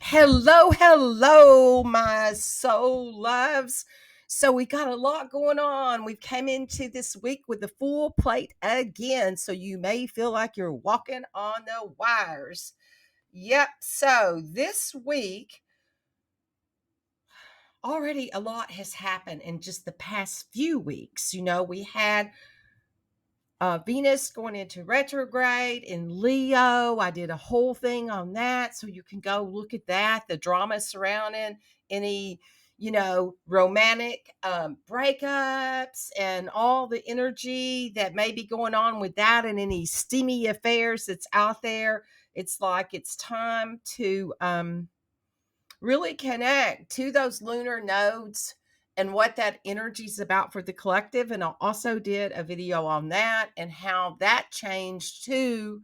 Hello, hello, my soul loves. So we got a lot going on. We came into this week with the full plate again. So you may feel like you're walking on the wires. Yep. So this week, already a lot has happened in just the past few weeks. We had Venus going into retrograde in Leo. I did a whole thing on that. So you can go look at that, the drama surrounding any, romantic breakups and all the energy that may be going on with that and any steamy affairs that's out there. It's like it's time to really connect to those lunar nodes and what that energy is about for the collective. And I also did a video on that and how that changed too,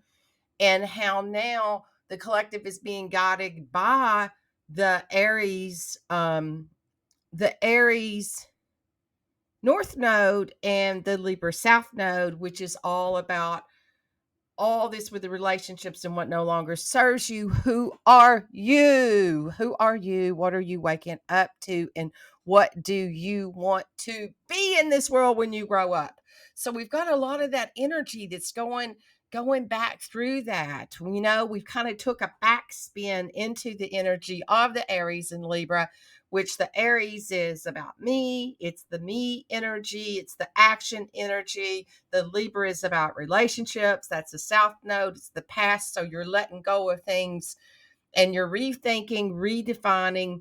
and how now the collective is being guided by the Aries North Node and the Libra South Node, which is all about all this with the relationships and what no longer serves you. Who are you? Who are you? What are you waking up to? And what do you want to be in this world when you grow up? So we've got a lot of that energy that's going back through that. We've kind of took a backspin into the energy of the Aries and Libra, which the Aries is about me. It's the me energy. It's the action energy. The Libra is about relationships. That's the South Node. It's the past. So you're letting go of things and you're rethinking, redefining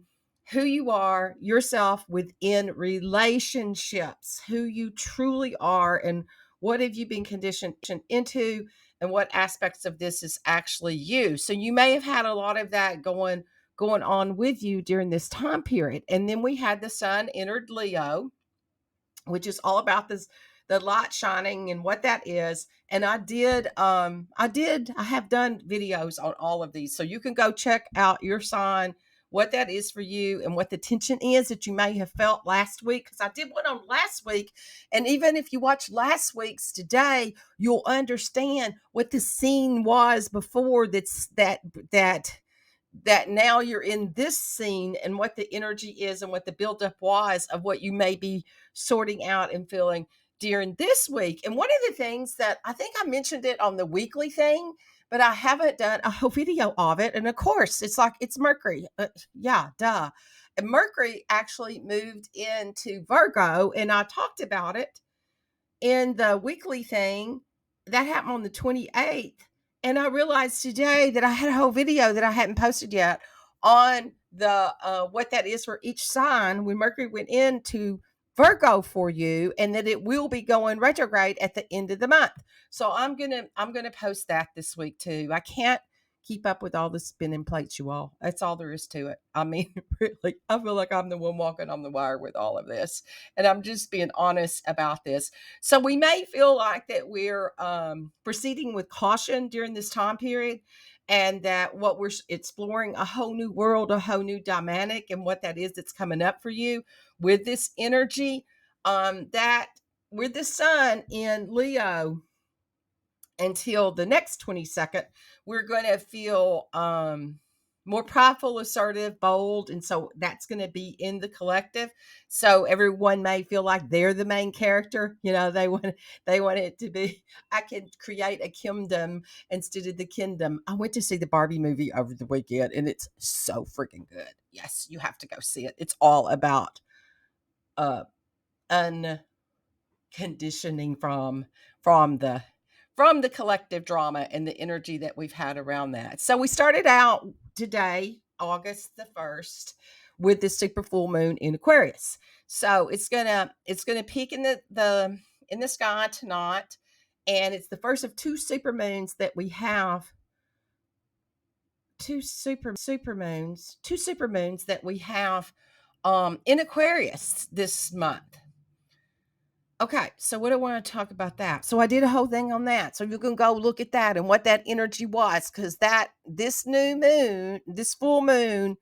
who you are, yourself within relationships, who you truly are, and what have you been conditioned into, and what aspects of this is actually you. So you may have had a lot of that going on with you during this time period. And then we had the sun entered Leo, which is all about the light shining and what that is. And I have done videos on all of these, so you can go check out your sign, what that is for you, and what the tension is that you may have felt last week, because I did one on last week. And even if you watch last week's today, you'll understand what the scene was before. That now you're in this scene, and what the energy is and what the buildup was of what you may be sorting out and feeling during this week. And one of the things that I think I mentioned it on the weekly thing, but I haven't done a whole video of it. And of course, it's Mercury. Yeah, duh. And Mercury actually moved into Virgo, and I talked about it in the weekly thing that happened on the 28th. And I realized today that I had a whole video that I hadn't posted yet on the what that is for each sign when Mercury went into Virgo for you, and that it will be going retrograde at the end of the month. So I'm gonna post that this week too. I can't keep up with all the spinning plates, you all. That's all there is to it. I mean, really, I feel like I'm the one walking on the wire with all of this, and I'm just being honest about this. So we may feel like that we're proceeding with caution during this time period, and that what we're exploring a whole new world, a whole new dynamic, and what that is that's coming up for you with this energy. That with the sun in Leo until the next 22nd, we're going to feel more prideful, assertive, bold. And so that's going to be in the collective. So everyone may feel like they're the main character. They want it to be, I can create a kingdom instead of the kingdom. I went to see the Barbie movie over the weekend, and it's so freaking good. Yes, you have to go see it. It's all about uh unconditioning from the from the collective drama and the energy that we've had around that. So we started out today, August the 1st, with the super full moon in Aquarius. So it's gonna peak in the sky tonight, and it's the first of two super moons that we have. Two super moons that we have in Aquarius this month. Okay, so what do I want to talk about that? So I did a whole thing on that. So you can go look at that and what that energy was, because this new moon, this full moon,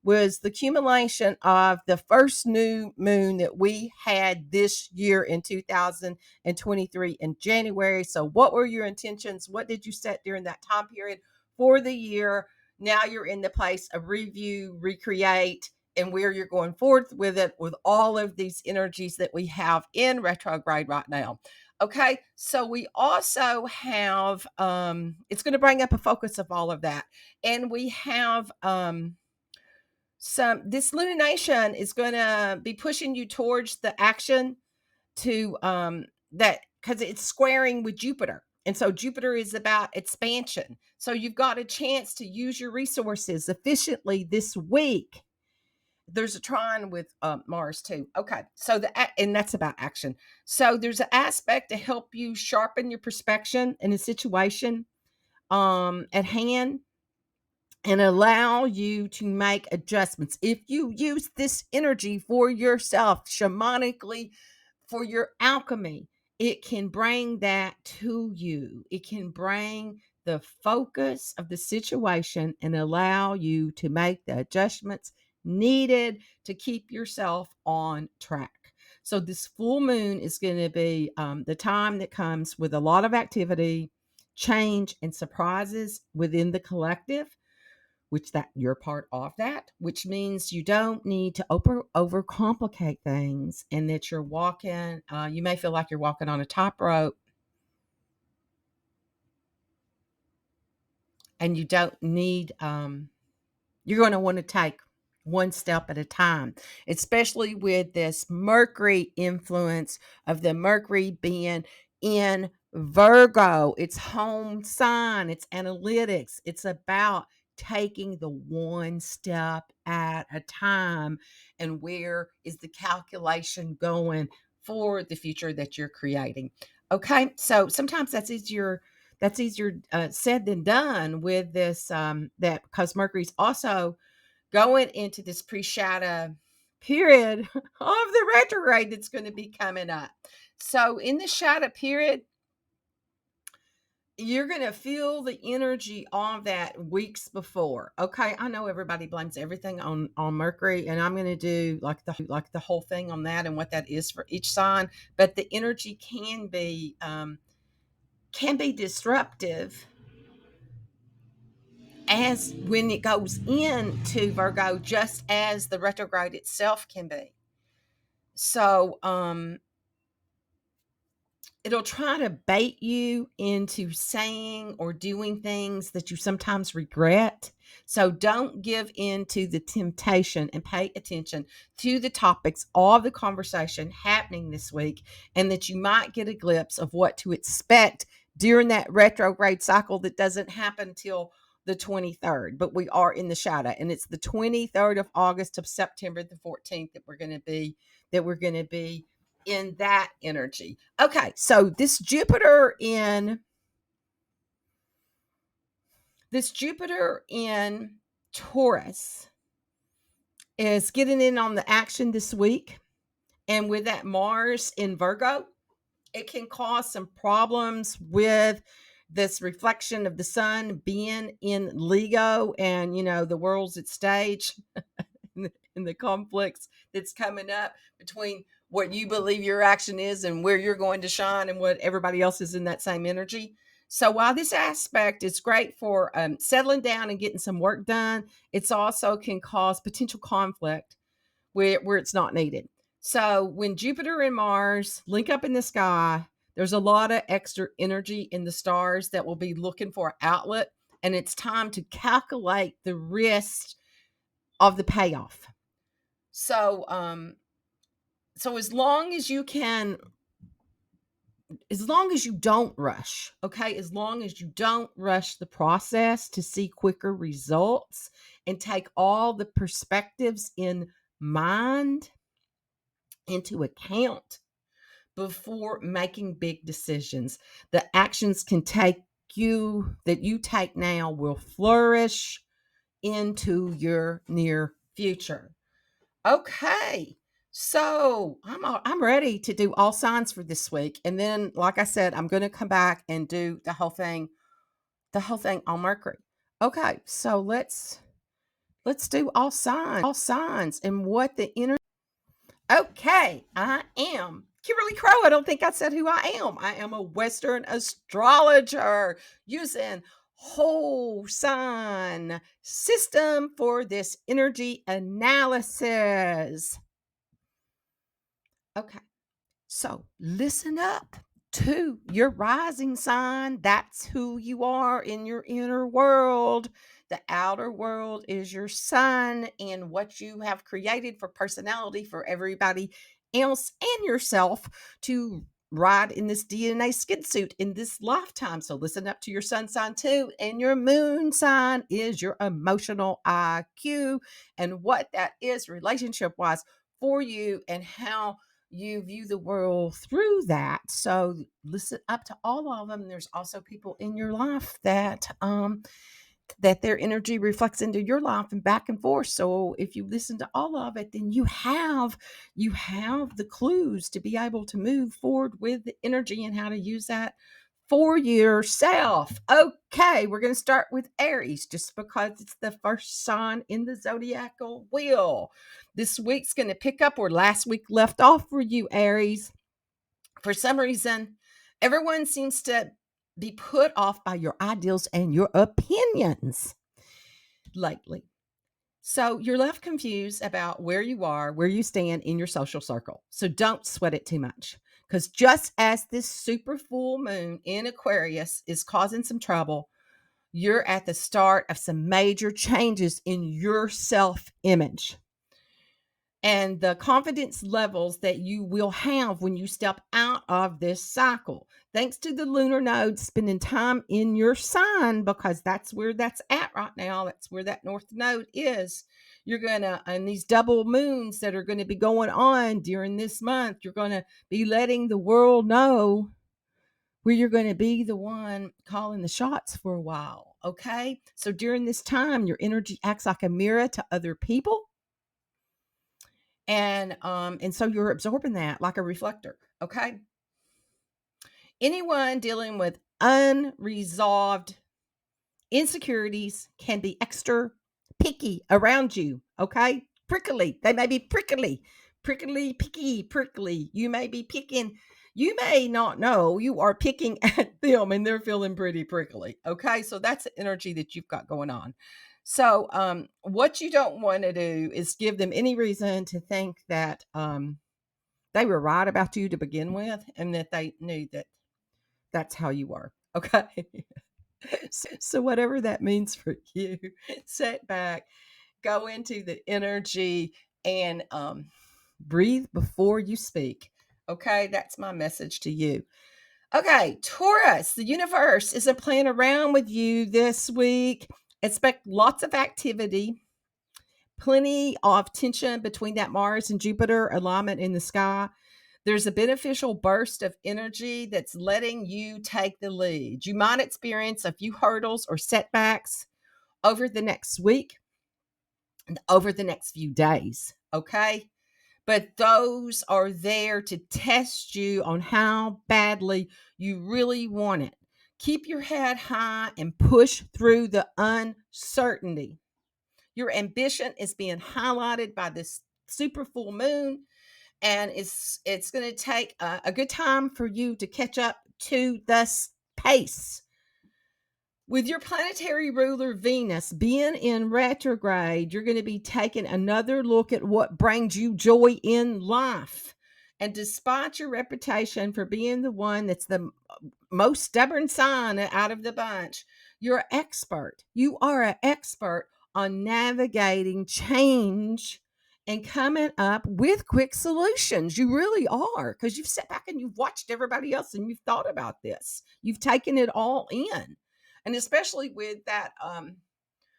was the accumulation of the first new moon that we had this year in 2023 in January. So what were your intentions? What did you set during that time period for the year Now you're in the place of review, recreate, and where you're going forth with it with all of these energies that we have in retrograde right now. Okay, so we also have it's going to bring up a focus of all of that. And we have some this lunation is going to be pushing you towards the action to that because it's squaring with Jupiter. And so Jupiter is about expansion. So you've got a chance to use your resources efficiently this week. There's a trine with Mars too. Okay, so and that's about action. So there's an aspect to help you sharpen your perspective in a situation at hand and allow you to make adjustments. If you use this energy for yourself, shamanically, for your alchemy, it can bring that to you. It can bring the focus of the situation and allow you to make the adjustments needed to keep yourself on track. So, this full moon is going to be the time that comes with a lot of activity, change, and surprises within the collective, which that you're part of that, which means you don't need to overcomplicate things, and that you're walking, you may feel like you're walking on a tightrope, and you don't need you're going to want to take one step at a time, especially with this Mercury influence of the Mercury being in Virgo. It's home sign, it's analytics, it's about taking the one step at a time. And where is the calculation going for the future that you're creating? Okay, so sometimes that's easier said than done with this that because Mercury's also going into this pre-shadow period of the retrograde that's going to be coming up. So in the shadow period, you're going to feel the energy of that weeks before. Okay, I know everybody blames everything on Mercury, and I'm going to do like the whole thing on that and what that is for each sign. But the energy can be disruptive as when it goes into Virgo, just as the retrograde itself can be. So it'll try to bait you into saying or doing things that you sometimes regret. So don't give in to the temptation and pay attention to the topics of the conversation happening this week, and that you might get a glimpse of what to expect during that retrograde cycle that doesn't happen till the 23rd, but we are in the shadow, and it's the 23rd of August to September the 14th that we're going to be in that energy. Okay, so this Jupiter in Taurus is getting in on the action this week, and with that Mars in Virgo, it can cause some problems with this reflection of the sun being in Leo, and the world's at stage in the conflicts that's coming up between what you believe your action is and where you're going to shine and what everybody else is in that same energy. So while this aspect is great for settling down and getting some work done, it's also can cause potential conflict where it's not needed. So when Jupiter and Mars link up in the sky, there's a lot of extra energy in the stars that will be looking for an outlet, and it's time to calculate the risk of the payoff. So so as long as you don't rush, okay, as long as you don't rush the process to see quicker results and take all the perspectives in mind into account before making big decisions, the actions that you take now will flourish into your near future. Okay. So I'm ready to do all signs for this week. And then, like I said, I'm going to come back and do the whole thing on Mercury. Okay. So let's do all signs and what the energy. Okay. I am Kimberly Crow. I don't think I said who I am. I am a Western astrologer using whole sign system for this energy analysis. Okay, so listen up to your rising sign. That's who you are in your inner world. The outer world is your sun and what you have created for personality for everybody else and yourself to ride in this DNA skid suit in this lifetime. So listen up to your sun sign too. And your moon sign is your emotional IQ and what that is relationship wise for you and how you view the world through that. So listen up to all of them. There's also people in your life that their energy reflects into your life and back and forth. So if you listen to all of it, then you have the clues to be able to move forward with the energy and how to use that for yourself. Okay, we're going to start with Aries just because it's the first sign in the zodiacal wheel. This week's going to pick up where last week left off for you, Aries. For some reason, everyone seems to be put off by your ideals and your opinions lately. So you're left confused about where you are, where you stand in your social circle. So don't sweat it too much. Because just as this super full moon in Aquarius is causing some trouble, you're at the start of some major changes in your self image and the confidence levels that you will have when you step out of this cycle. Thanks to the lunar node spending time in your sign, because that's where that's at right now. That's where that north node is. You're going to, and these double moons that are going to be going on during this month, you're going to be letting the world know where you're going to be the one calling the shots for a while. Okay. So during this time, your energy acts like a mirror to other people and so you're absorbing that like a reflector. Okay, anyone dealing with unresolved insecurities can be extra picky around you. Okay, prickly, they may be prickly, picky, prickly. You may be picking, you may not know you are picking at them and they're feeling pretty prickly. Okay, so that's the energy that you've got going on. So what you don't want to do is give them any reason to think that they were right about you to begin with and that they knew that that's how you were. Okay. So whatever that means for you, sit back, go into the energy and breathe before you speak. Okay, that's my message to you. Okay, Taurus, the universe isn't playing around with you this week. Expect lots of activity, plenty of tension between that Mars and Jupiter alignment in the sky. There's a beneficial burst of energy that's letting you take the lead. You might experience a few hurdles or setbacks over the next week and over the next few days. Okay. But those are there to test you on how badly you really want it. Keep your head high and push through the uncertainty. Your ambition is being highlighted by this super full moon, and it's going to take a good time for you to catch up to the pace. With your planetary ruler Venus being in retrograde, you're going to be taking another look at what brings you joy in life. And despite your reputation for being the one that's the most stubborn sign out of the bunch, you're an expert. You are an expert on navigating change and coming up with quick solutions. You really are, because you've sat back and you've watched everybody else and you've thought about this. You've taken it all in. And especially with that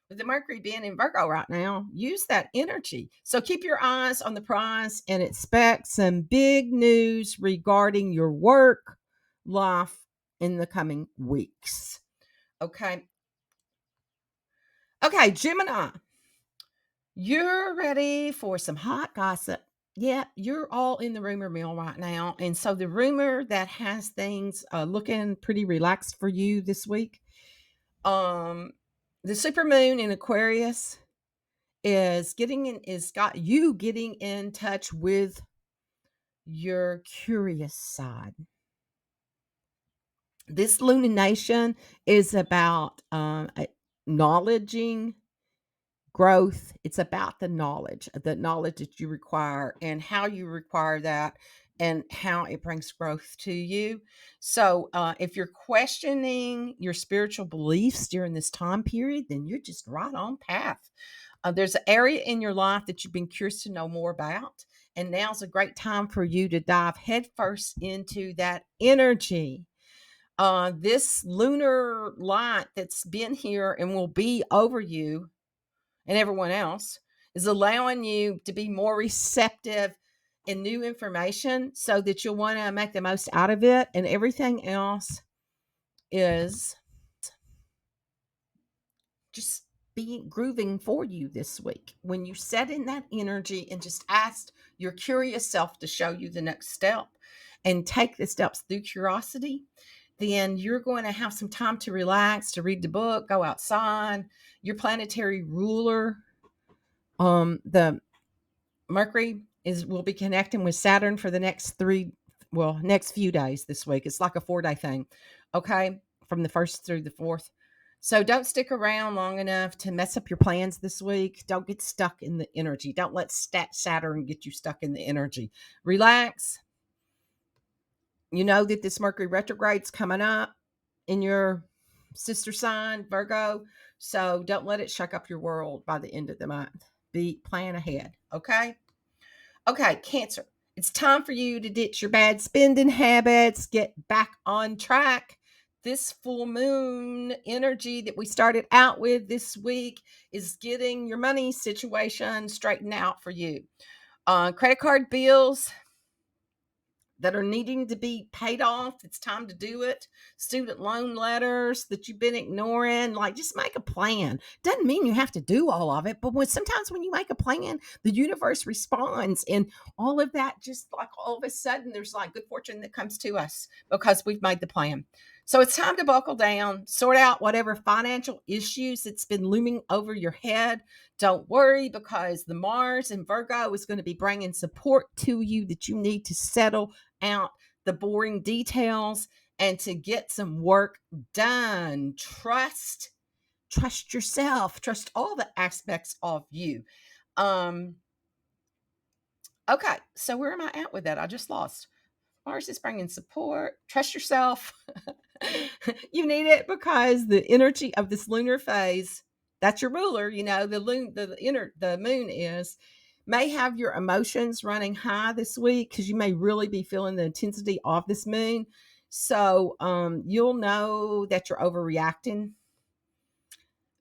with the Mercury being in Virgo right now, use that energy. So keep your eyes on the prize and expect some big news regarding your work life in the coming weeks. Okay. Okay, Gemini, you're ready for some hot gossip. Yeah, you're all in the rumor mill right now. And so the rumor that has things looking pretty relaxed for you this week, the supermoon in Aquarius is got you getting in touch with your curious side. This lunation is about acknowledging growth. It's about the knowledge that you require and how you require that and how it brings growth to you. So if you're questioning your spiritual beliefs during this time period, then you're just right on path. There's an area in your life that you've been curious to know more about, and now's a great time for you to dive headfirst into that energy. This lunar light that's been here and will be over you and everyone else is allowing you to be more receptive in new information so that you'll want to make the most out of it, and everything else is just being grooving for you this week. When you set in that energy and just ask your curious self to show you the next step and take the steps through curiosity, then you're going to have some time to relax, to read the book, go outside. Your planetary ruler, the Mercury, is will be connecting with Saturn for the next few days this week. It's like a 4-day thing. Okay. From the 1st through the 4th. So don't stick around long enough to mess up your plans this week. Don't get stuck in the energy. Don't let Saturn get you stuck in the energy. Relax. You know that this Mercury retrograde's coming up in your sister sign, Virgo. So don't let it shake up your world by the end of the month. Plan ahead. Okay. Okay, Cancer. It's time for you to ditch your bad spending habits, get back on track. This full moon energy that we started out with this week is getting your money situation straightened out for you. Credit card bills that are needing to be paid off, it's time to do it. Student loan letters that you've been ignoring, like, just make a plan. Doesn't mean you have to do all of it, but sometimes when you make a plan, the universe responds, and all of that, just like all of a sudden there's like good fortune that comes to us because we've made the plan. So it's time to buckle down, sort out whatever financial issues that's been looming over your head. Don't worry, because the Mars in Virgo is going to be bringing support to you that you need to settle out the boring details and to get some work done. Trust yourself, trust all the aspects of you. Okay, so where am I at with that? I just lost. Mars is bringing support. Trust yourself. You need it because the energy of this lunar phase, that's your ruler, the moon is, may have your emotions running high this week because you may really be feeling the intensity of this moon. So you'll know that you're overreacting,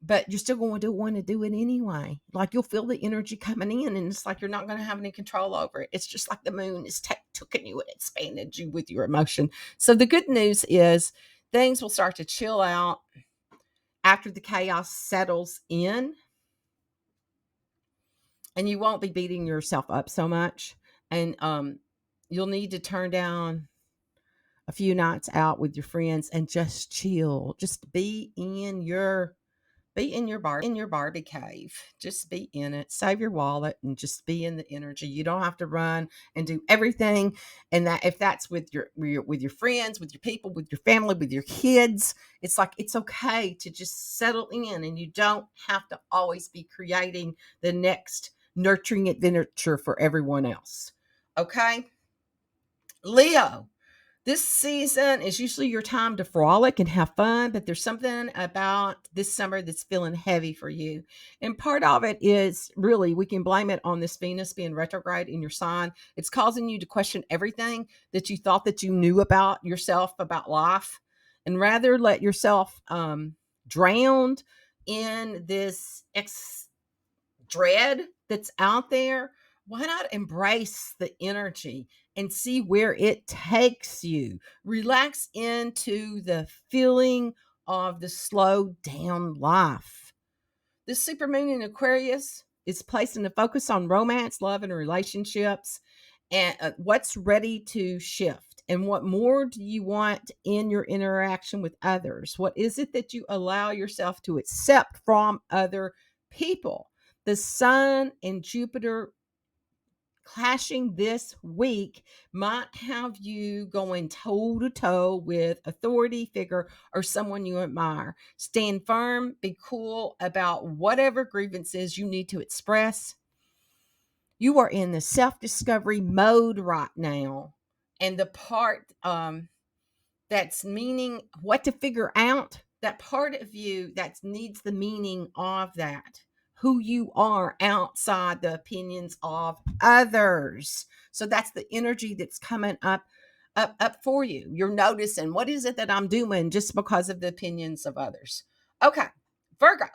but you're still going to want to do it anyway. Like, you'll feel the energy coming in, and it's like you're not going to have any control over it. It's just like the moon is taking you and expanded you with your emotion. So the good news is things will start to chill out after the chaos settles in, and you won't be beating yourself up so much. And you'll need to turn down a few nights out with your friends and just chill. Just be in your Barbie cave. Just be in it. Save your wallet and just be in the energy. You don't have to run and do everything. And that, if that's with your friends, with your people, with your family, with your kids, it's like, it's okay to just settle in, and you don't have to always be creating the next nurturing adventure for everyone else. Okay? Leo, this season is usually your time to frolic and have fun, but there's something about this summer that's feeling heavy for you. And part of it is, really, we can blame it on this Venus being retrograde in your sign. It's causing you to question everything that you thought that you knew about yourself, about life, and rather let yourself drowned in this dread that's out there. Why not embrace the energy and see where it takes you? Relax into the feeling of the slow down life. This supermoon in Aquarius is placing the focus on romance, love, and relationships, and what's ready to shift. And what more do you want in your interaction with others? What is it that you allow yourself to accept from other people? The Sun and Jupiter clashing this week might have you going toe to toe with authority figure or someone you admire. Stand firm, be cool about whatever grievances you need to express. You are in the self-discovery mode right now. And the part that's meaning what to figure out, that part of you that needs the meaning of that, who you are outside the opinions of others. So that's the energy that's coming up for you. You're noticing, what is it that I'm doing just because of the opinions of others? Okay, Virgo.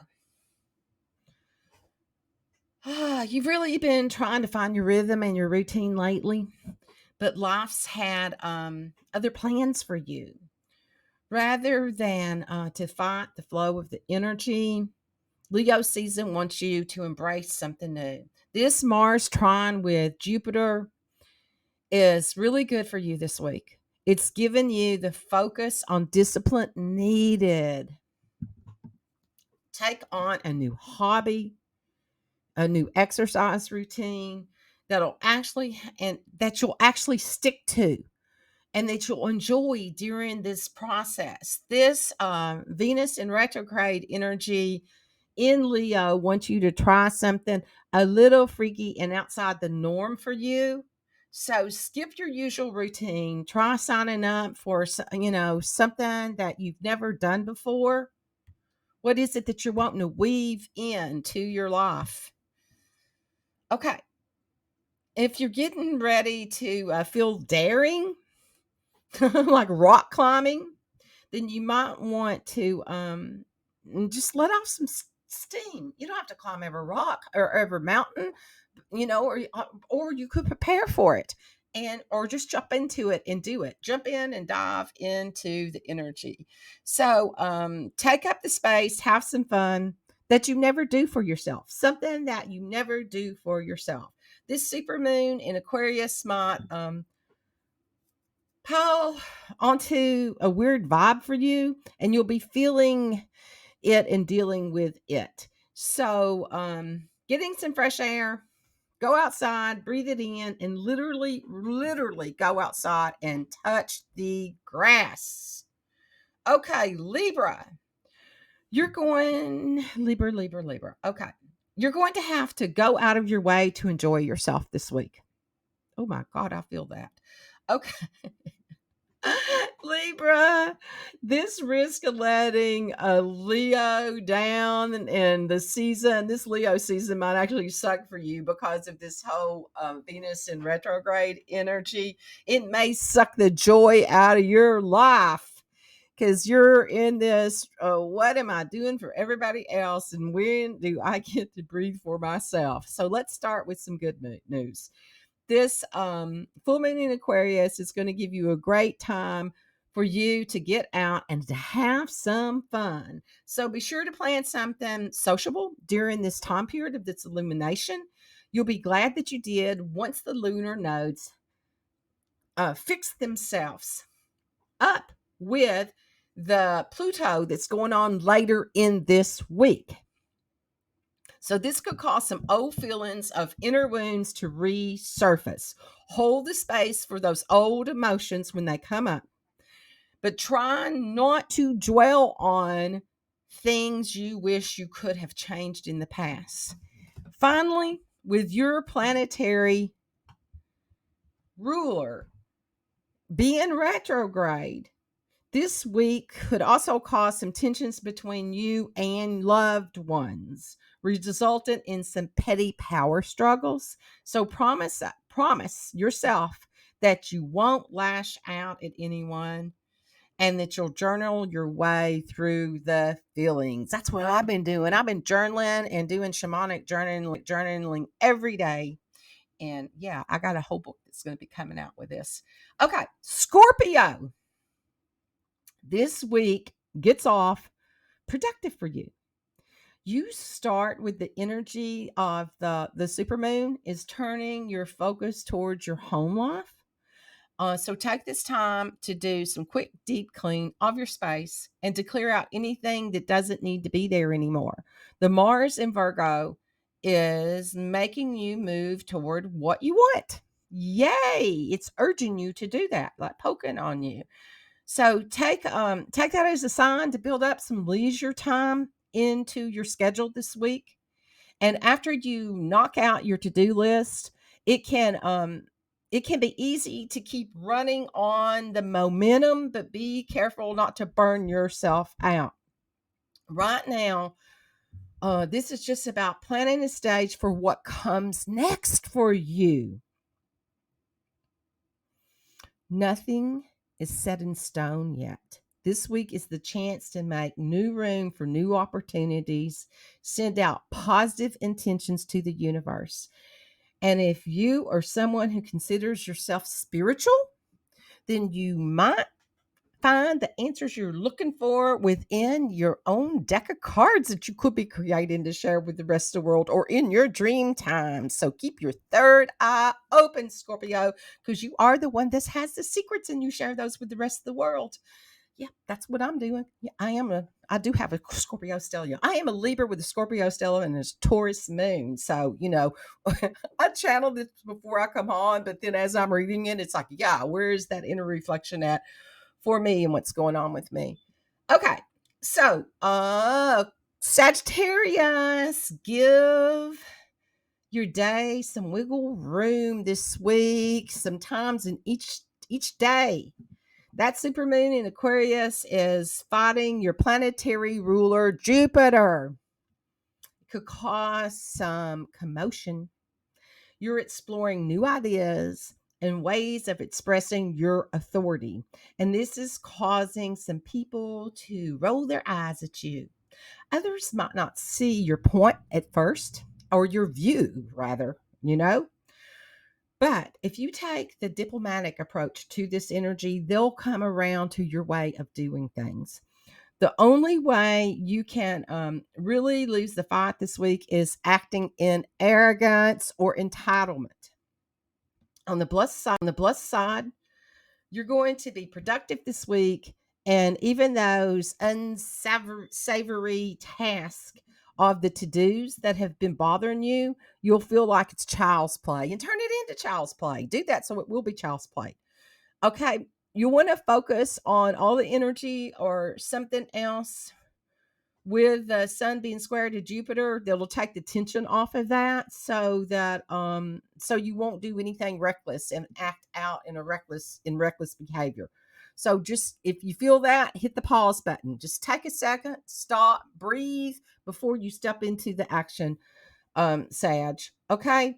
You've really been trying to find your rhythm and your routine lately, but life's had other plans for you. Rather than to fight the flow of the energy, Leo season wants you to embrace something new. This Mars trine with Jupiter is really good for you this week. It's given you the focus on discipline needed. Take on a new hobby, a new exercise routine that you'll actually stick to and that you'll enjoy during this process. This Venus in retrograde energy in Leo wants you to try something a little freaky and outside the norm for you. So skip your usual routine. Try signing up for something that you've never done before. What is it that you're wanting to weave into your life? Okay. If you're getting ready to feel daring, like rock climbing, then you might want to just let off some steam. You don't have to climb every rock or every mountain, or you could prepare for it or just jump into it and do it. Jump in and dive into the energy. So take up the space, have some fun that you never do for yourself. Something that you never do for yourself. This super moon in Aquarius might pile onto a weird vibe for you, and you'll be feeling it and dealing with it. So getting some fresh air, go outside, breathe it in, and literally go outside and touch the grass. Okay, Libra. You're going Libra. Okay. You're going to have to go out of your way to enjoy yourself this week. Oh my God, I feel that. Okay. Libra, this risk of letting a Leo down and this Leo season might actually suck for you because of this whole Venus in retrograde energy. It may suck the joy out of your life because you're in this, what am I doing for everybody else? And when do I get to breathe for myself? So let's start with some good news. This full moon in Aquarius is going to give you a great time for you to get out and to have some fun. So be sure to plan something sociable during this time period of this illumination. You'll be glad that you did once the lunar nodes fix themselves up with the Pluto that's going on later in this week. So this could cause some old feelings of inner wounds to resurface. Hold the space for those old emotions when they come up, but try not to dwell on things you wish you could have changed in the past. Finally, with your planetary ruler being retrograde, this week could also cause some tensions between you and loved ones, resulting in some petty power struggles. So promise yourself that you won't lash out at anyone and that you'll journal your way through the feelings. That's what I've been doing. I've been journaling and doing shamanic journaling every day. And yeah, I got a whole book that's going to be coming out with this. Okay, Scorpio. This week gets off productive for you. You start with the energy of the supermoon is turning your focus towards your home life. So take this time to do some quick deep clean of your space and to clear out anything that doesn't need to be there anymore. The Mars in Virgo is making you move toward what you want. Yay! It's urging you to do that, like poking on you. So take that as a sign to build up some leisure time into your schedule this week. And after you knock out your to-do list, it can um it can be easy to keep running on the momentum, but be careful not to burn yourself out. Right now, this is just about planning a stage for what comes next for you. Nothing is set in stone yet. This week is the chance to make new room for new opportunities, send out positive intentions to the universe. And if you are someone who considers yourself spiritual, then you might find the answers you're looking for within your own deck of cards that you could be creating to share with the rest of the world or in your dream time. So keep your third eye open, Scorpio, because you are the one that has the secrets and you share those with the rest of the world. Yeah, that's what I'm doing. Yeah, I do have a Scorpio stellium. I am a Libra with a Scorpio stellium and a Taurus moon. So, I channeled this before I come on, but then as I'm reading it, it's like, yeah, where is that inner reflection at for me and what's going on with me? Okay. So, Sagittarius, give your day some wiggle room this week, sometimes in each day. That supermoon in Aquarius is fighting your planetary ruler, Jupiter. It could cause some commotion. You're exploring new ideas and ways of expressing your authority. And this is causing some people to roll their eyes at you. Others might not see your point at first, or your view, rather, you know? But if you take the diplomatic approach to this energy, they'll come around to your way of doing things. The only way you can really lose the fight this week is acting in arrogance or entitlement. On the plus side, you're going to be productive this week. And even those unsavory tasks of the to-dos that have been bothering you, you'll feel like it's child's play and turn it into child's play. Do that so it will be child's play. Okay. You want to focus on all the energy or something else with the sun being square to Jupiter, that'll take the tension off of that so that so you won't do anything reckless and act out in reckless behavior. So just if you feel that, hit the pause button. Just take a second, stop, breathe before you step into the action, Sag. Okay?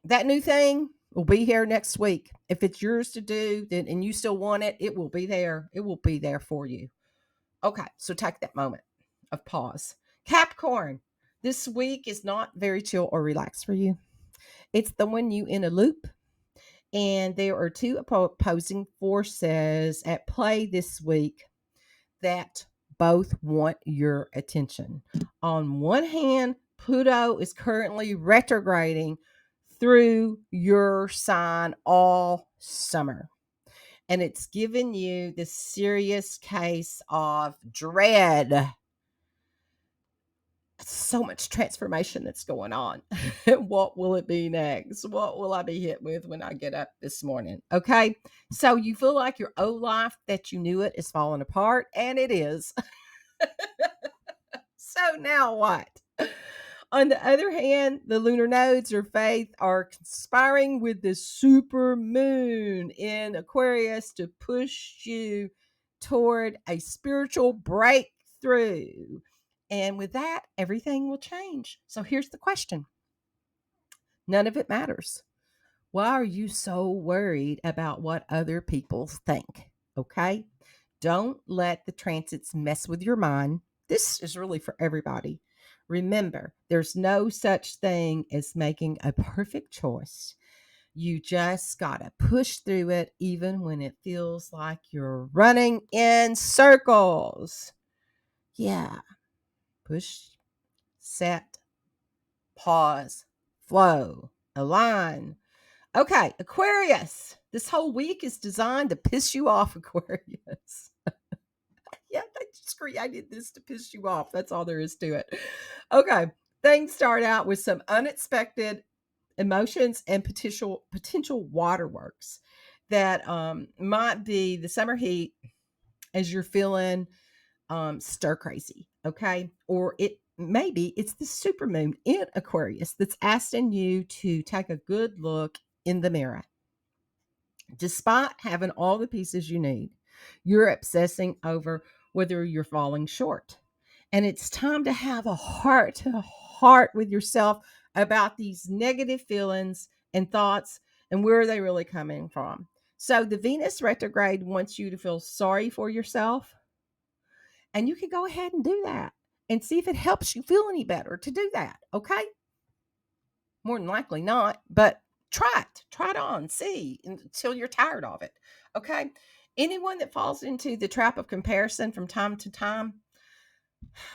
That new thing will be here next week. If it's yours to do, then and you still want it, it will be there. It will be there for you. Okay, so take that moment of pause. Capricorn, this week is not very chill or relaxed for you. It's throwing you in a loop, and there are two opposing forces at play this week that both want your attention. On one hand, Pluto is currently retrograding through your sign all summer. And it's given you this serious case of dread. So much transformation that's going on. What will it be next? What will I be hit with when I get up this morning? Okay. So you feel like your old life that you knew it is falling apart, and it is. So now what? On the other hand, the lunar nodes or faith are conspiring with the super moon in Aquarius to push you toward a spiritual breakthrough. And with that, everything will change. So here's the question. None of it matters. Why are you so worried about what other people think? Okay? Don't let the transits mess with your mind. This is really for everybody. Remember, there's no such thing as making a perfect choice. You just got to push through it, even when it feels like you're running in circles. Yeah. Push, set, pause, flow, align. Okay, Aquarius. This whole week is designed to piss you off, Aquarius. Yeah, they just created this to piss you off. That's all there is to it. Okay. Things start out with some unexpected emotions and potential waterworks that might be the summer heat as you're feeling stir crazy, okay? Or it maybe it's the supermoon in Aquarius that's asking you to take a good look in the mirror. Despite having all the pieces you need, you're obsessing over whether you're falling short. And it's time to have a heart to heart with yourself about these negative feelings and thoughts and where are they really coming from. So the Venus retrograde wants you to feel sorry for yourself, and you can go ahead and do that and see if it helps you feel any better to do that. Okay. More than likely not, but try it. Try it on. See until you're tired of it. Okay. Anyone that falls into the trap of comparison from time to time,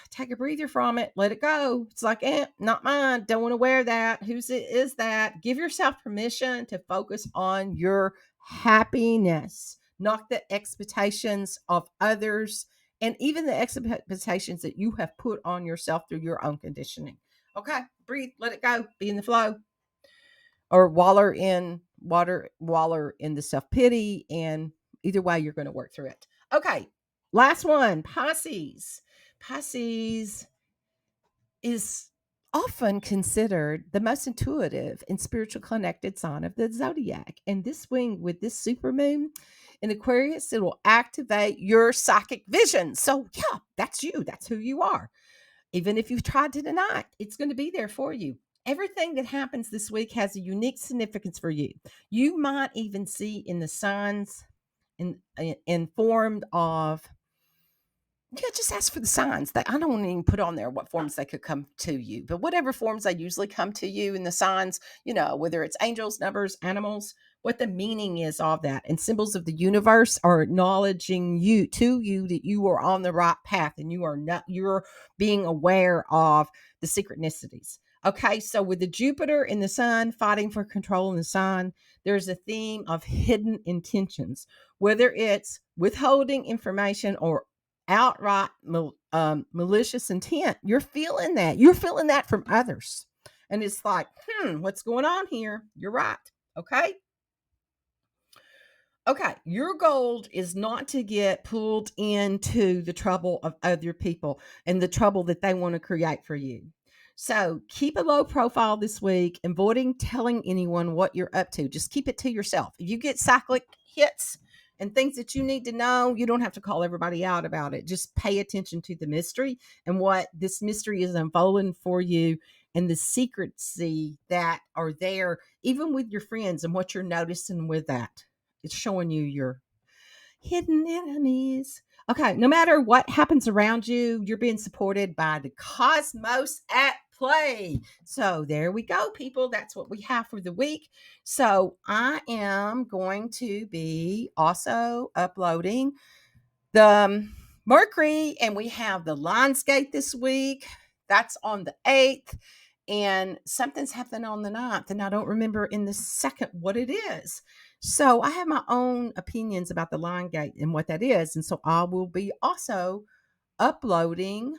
take a breather from it, let it go. It's like, not mine. Don't want to wear that. Whose it is that? Give yourself permission to focus on your happiness, not the expectations of others, and even the expectations that you have put on yourself through your own conditioning. Okay, breathe, let it go, be in the flow, or waller in the self pity, and either way, you're going to work through it. Okay, last one, Pisces. Pisces is often considered the most intuitive and spiritual connected sign of the zodiac. And this wing with this supermoon in Aquarius, it will activate your psychic vision. So, yeah, that's you. That's who you are. Even if you've tried to deny it, it's going to be there for you. Everything that happens this week has a unique significance for you. You might even see in the signs informed of, yeah, just ask for the signs. That I don't even put on there what forms they could come to you, but whatever forms they usually come to you in the signs, whether it's angels, numbers, animals, what the meaning is of that, and symbols of the universe are acknowledging you that you are on the right path and you're being aware of the synchronicities. Okay, so with the Jupiter in the sun fighting for control in the sign, there's a theme of hidden intentions, whether it's withholding information or outright malicious intent. You're feeling that. You're feeling that from others. And it's like, what's going on here? You're right. Okay. Okay. Your goal is not to get pulled into the trouble of other people and the trouble that they want to create for you. So keep a low profile this week, avoiding telling anyone what you're up to. Just keep it to yourself. If you get cyclic hits and things that you need to know, you don't have to call everybody out about it. Just pay attention to the mystery and what this mystery is unfolding for you, and the secrecy that are there, even with your friends, and what you're noticing with that. It's showing you your hidden enemies. Okay, no matter what happens around you, you're being supported by the cosmos at play. So there we go, people. That's what we have for the week. So I am going to be also uploading the Mercury, and we have the Lionsgate this week. That's on the 8th. And something's happening on the 9th, and I don't remember in the second what it is. So I have my own opinions about the Lionsgate and what that is. And so I will be also uploading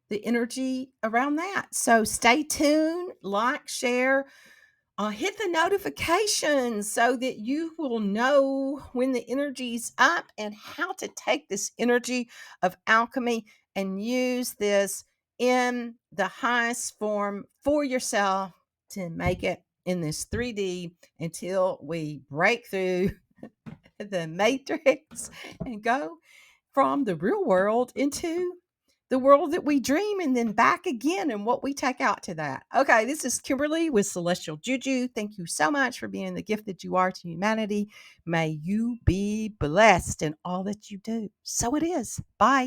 the energy around that. So stay tuned, like, share, hit the notifications so that you will know when the energy's up and how to take this energy of alchemy and use this in the highest form for yourself to make it in this 3D until we break through the matrix and go from the real world into the world that we dream, and then back again, and what we take out to that. Okay, this is Kimberly with Celestial Juju. Thank you so much for being the gift that you are to humanity. May you be blessed in all that you do. So it is. Bye.